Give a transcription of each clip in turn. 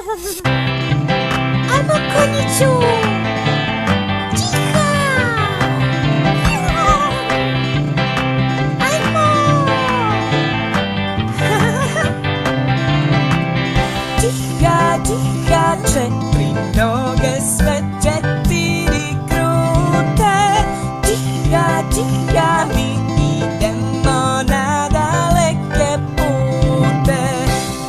Albo koniciu! Cicha! Albo! Cicha, cicha, četiri noge, sve četiri krute. Cicha, cicha, mi idemo na daleke pute.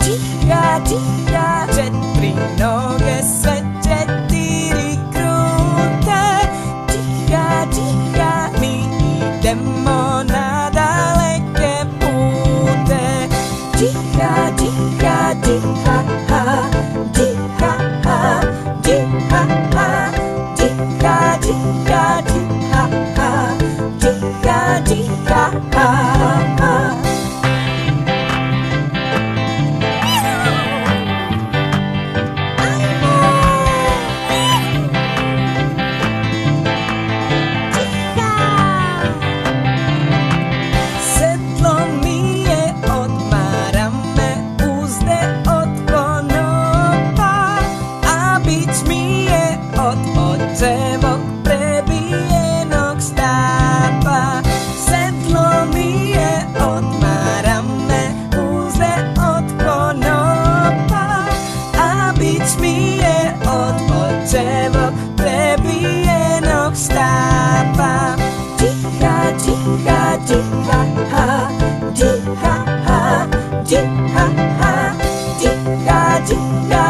Cicha, cicha, četiri noge, sve četiri krute. Cicha, cicha, mi idemo na daleke pute. Cicha, cicha, cicha, ha, cicha, ha, cicha, ha, cicha, cicha, cicha, ha, cicha, cicha, ha. Sedlo mi je od marame, uzde od konopa, a bić mi je od očevog prebijenog štapa. Sedlo mi je od marame, uzde od konopa, a bić mi je od očevog prebijenog štapa. Cicha, cicha, cicha, ha, cicha, ha, cicha, ha, cicha, cicha,